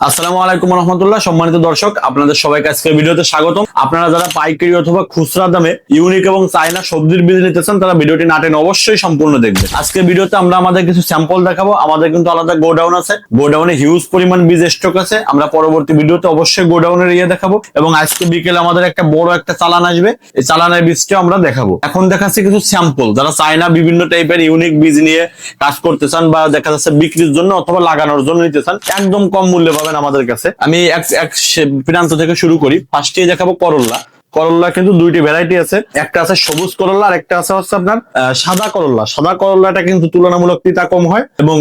আসসালামু আলাইকুম রহমতুল্লাহ। সম্মানিত দর্শক, আপনাদের সবাইকে আজকের ভিডিওতে স্বাগতম। আপনারা যারা পাইকারি অথবা খুচরা দামে ইউনিক এবং চায়না সবজির বীজ নিতে চান তারা ভিডিওটি না টেনে অবশ্যই সম্পূর্ণ দেখবেন। আজকের ভিডিওতে আমরা আমাদের কিছু স্যাম্পল দেখাবো। আমাদের কিন্তু আলাদা গোডাউন আছে, গোডাউনে হিউজ পরিমাণ বীজ স্টক আছে। আমরা পরবর্তী ভিডিওতে অবশ্যই গোডাউনের দেখাবো এবং আজকে বিকেলে আমাদের একটা বড় একটা চালান আসবে, এই চালানের বীজটা আমরা দেখাবো। এখন দেখাচ্ছি কিছু স্যাম্পল যারা চায়না বিভিন্ন টাইপের ইউনিক বীজ নিয়ে কাজ করতে চান বা দেখা যাচ্ছে বিক্রির জন্য অথবা লাগানোর জন্য নিতে চান, একদম কম মূল্যে পাবেন আমাদের কাছে। আমি এক প্রান্ত থেকে শুরু করি। ফার্স্টে দেখাবো করল্লা। করল্লা কিন্তু দুইটি ভ্যারাইটি আছে, একটা আছে সবুজ করল্লা আর একটা আছে হচ্ছে আপনার সাদা করল্লা। সাদা করল্লাটা কিন্তু তুলনামূলক তিতা কম হয় এবং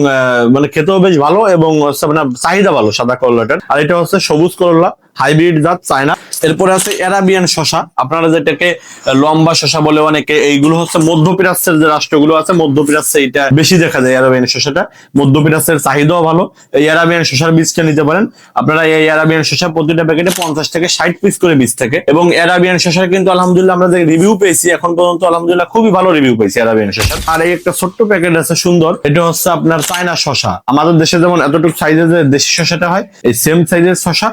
মানে খেতেও বেশ ভালো এবং হচ্ছে আপনার চাহিদা ভালো সাদা করল্লাটার। আর এটা হচ্ছে সবুজ করল্লা, হাইব্রিড জাত চায়না। এরপরে আছে অ্যারাবিয়ান শসা, আপনারা যেটাকে লম্বা শসা বলে অনেকে, এইগুলো হচ্ছে মধ্যপ্রাচ্যের যে রাষ্ট্রগুলো আছে মধ্যপ্রাচ্যে এটা বেশি দেখা যায়। অ্যারাবিয়ান শসাটা মধ্যপ্রাচ্যের চাহিদাও ভালো। এই অ্যারাবিয়ান শসার বীজটা নিতে পারেন আপনারা। এই অ্যারাবিয়ান শসা প্রতিটা প্যাকেটে 50 থেকে 60 পিস করে বীজ থাকে এবং অ্যারাবিয়ান শসার কিন্তু আলহামদুলিল্লাহ আমরা যে রিভিউ পেয়েছি এখন পর্যন্ত আলহামদুলিল্লাহ খুবই ভালো রিভিউ পেয়েছি অ্যারাবিয়ান শসার। আর এই একটা ছোট্ট প্যাকেট আছে সুন্দর, এটা হচ্ছে আপনার চায়না শসা। আমাদের দেশে যেমন এতটুকু সাইজের যে দেশি শসাটা হয়, এই সেম সাইজের শসা।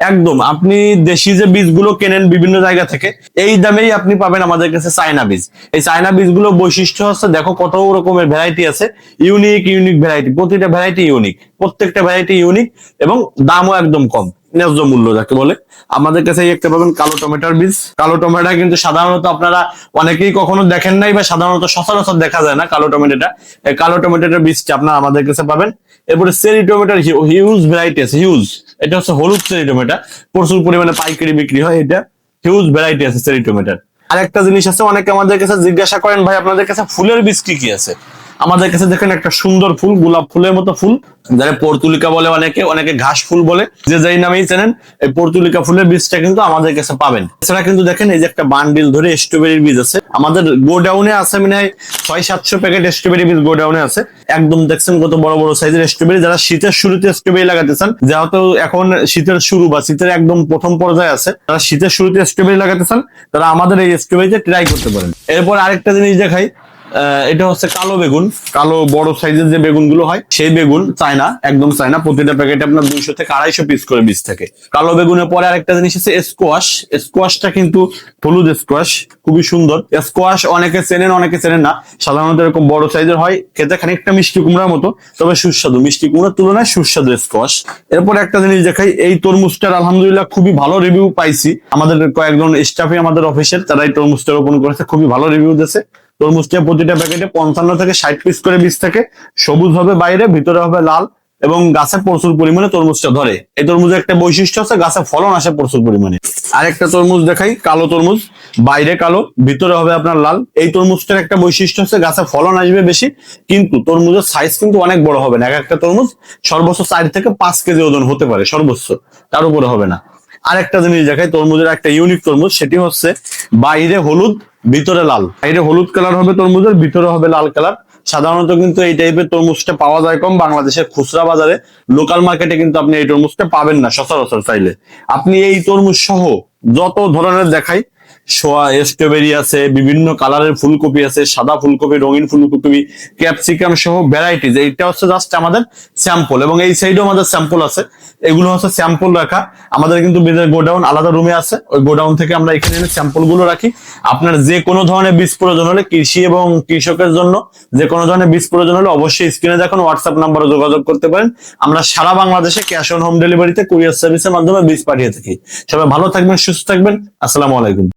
একদম আপনি দেশি যে বীজগুলো কেনেন বিভিন্ন জায়গা থেকে, এই দামেই আপনি পাবেন আমাদের কাছে চায়না বীজ। এই চায়না বীজগুলো বৈশিষ্ট্য হচ্ছে দেখো কত রকমের ভ্যারাইটি আছে, ইউনিক ইউনিক ভ্যারাইটি, প্রতিটা ভ্যারাইটি ইউনিক, প্রত্যেকটা ভ্যারাইটি ইউনিক এবং দামও একদম কম, ন্যায্য মূল্য যাকে বলে। আমাদের কাছে একটা পাবেন কালো টমেটোর বীজ। কালো টমেটো কিন্তু সাধারণত আপনারা অনেকেই কখনো দেখেন নাই বা সাধারণত সচরাচর দেখা যায় না কালো টমেটোটা। এই কালো টমেটোর বীজটা আপনারা আমাদের কাছে পাবেন। এরপরে চেরি টমেটোর হিউজ ভ্যারাইটি আছে, হিউজ। এটা হচ্ছে হলুদ চেরি টমেটো, প্রচুর পরিমাণে পাইকারি বিক্রি হয়। এটা হিউজ ভ্যারাইটি আছে চেরি টমেটোর। আরেকটা জিনিস আছে, অনেকে আমাদের কাছে জিজ্ঞাসা করেন ভাই আপনাদের কাছে ফুলের বীজ কি কি আছে। আমাদের কাছে দেখেন একটা সুন্দর ফুল, গোলাপ ফুলের মতো ফুল, যারা পর্তুলিকা বলে অনেকে, অনেকে ঘাস ফুল বলে, যে যেই নামেই চেনেন, এই পর্তুলিকা ফুলের বীজটা কিন্তু আমাদের কাছে পাবেন। এছাড়া কিন্তু দেখেন এই যে একটা বান্ডিল ধরে স্ট্রবেরির বীজ আছে আমাদের গোডাউনে আছে, মানে 600-700 প্যাকেট স্ট্রবেরি বীজ গোডাউনে আছে। একদম দেখছেন কত বড় বড় সাইজের স্ট্রবেরি। যারা শীতের শুরুতে স্ট্রবেরি লাগাতে চান, যেহেতু এখন শীতের শুরু বা শীতের একদম প্রথম পর্যায়ে আছে, যারা শীতের শুরুতে স্ট্রবেরি লাগাতে চান তারা আমাদের এই স্ট্রবেরিতে ট্রাই করতে পারেন। এরপর আরেকটা জিনিস দেখাই, এটা হচ্ছে কালো বেগুন। কালো বড় সাইজের যে বেগুন গুলো হয় সেই বেগুন, চায়না, একদম চায়না। প্রতিটা প্যাকেটে আপনার 200 থেকে 250 পিস করে বীজ থাকে। কালো বেগুনের পরে আরেকটা জিনিস আছে স্কোয়াশ। স্কোয়াশটা কিন্তু হলুদ স্কোয়াশ, খুবই সুন্দর স্কোয়াশ। অনেকে চেনেন অনেকে চেনেন না। সাধারণত এরকম বড় সাইজের হয়, খেতে খানিকটা মিষ্টি কুমড়ার মতো, তবে সুস্বাদু, মিষ্টি কুমড়ার তুলনায় সুস্বাদু স্কোয়াশ। এরপর একটা জিনিস দেখাই, এই তরমুজটার আলহামদুলিল্লাহ খুবই ভালো রিভিউ পাইছি। আমাদের কয়েকজন স্টাফই আমাদের অফিসের, তারা এই তরমুজটা রোপণ করেছে, খুবই ভালো রিভিউ দিয়েছে। তরমুজটা প্রতিটা প্যাকেটে 55 থেকে 60 পিস করে বীজ থাকে। সবুজ হবে বাইরে, ভিতরে হবে লাল এবং গাছে প্রচুর পরিমাণে তরমুজটা ধরে। এই তরমুজের একটা বৈশিষ্ট্য আছে, গাছে ফলন আসে প্রচুর পরিমাণে। আরেকটা তরমুজ দেখাই, কালো তরমুজ, বাইরে কালো, ভিতরে হবে আপনার লাল। এই তরমুজটার একটা বৈশিষ্ট্য হচ্ছে গাছে ফলন আসবে বেশি, কিন্তু তরমুজের সাইজ কিন্তু অনেক বড় হবে না। এক একটা তরমুজ সর্বোচ্চ 4 থেকে 5 কেজি ওজন হতে পারে সর্বোচ্চ, তার উপরে হবে না। আরেকটা জিনিস দেখাই, তরমুজের একটা ইউনিক তরমুজ, সেটি হচ্ছে বাইরে হলুদ ভিতরে লাল। বাইরে হলুদ কালার হবে তরমুজের, ভিতরে হবে লাল কালার। সাধারণত কিন্তু এই টাইপের তরমুজটা পাওয়া যায় কম বাংলাদেশের খুচরা বাজারে। লোকাল মার্কেটে কিন্তু আপনি এই তরমুজটা পাবেন না সচরাচর। চাইলে আপনি এই তরমুজ সহ যত ধরনের দেখাই, স্ট্রবেরি আছে, বিভিন্ন কালারের ফুলকপি আছে, সাদা ফুলকপি, রঙিন ফুলকপি, ক্যাপসিকাম সহ ভ্যারাইটিজ। এইটা হচ্ছে জাস্ট আমাদের স্যাম্পল এবং এই সাইডেও আমাদের স্যাম্পল আছে। এগুলো হচ্ছে স্যাম্পল রাখা। আমাদের কিন্তু গোডাউন আলাদা রুমে আছে, ওই গোডাউন থেকে আমরা এখানে এনে স্যাম্পল গুলো রাখি। আপনার যে কোনো ধরনের বীজ প্রয়োজন হলে, কৃষি এবং কৃষকের জন্য যে কোনো ধরনের বীজ প্রয়োজন হলে অবশ্যই স্ক্রিনে দেখুন হোয়াটসঅ্যাপ নাম্বারে যোগাযোগ করতে পারেন। আমরা সারা বাংলাদেশে ক্যাশ অন হোম ডেলিভারিতে কুরিয়ার সার্ভিসের মাধ্যমে বীজ পাঠিয়ে থাকি। সবাই ভালো থাকবেন, সুস্থ থাকবেন। আসসালামু আলাইকুম।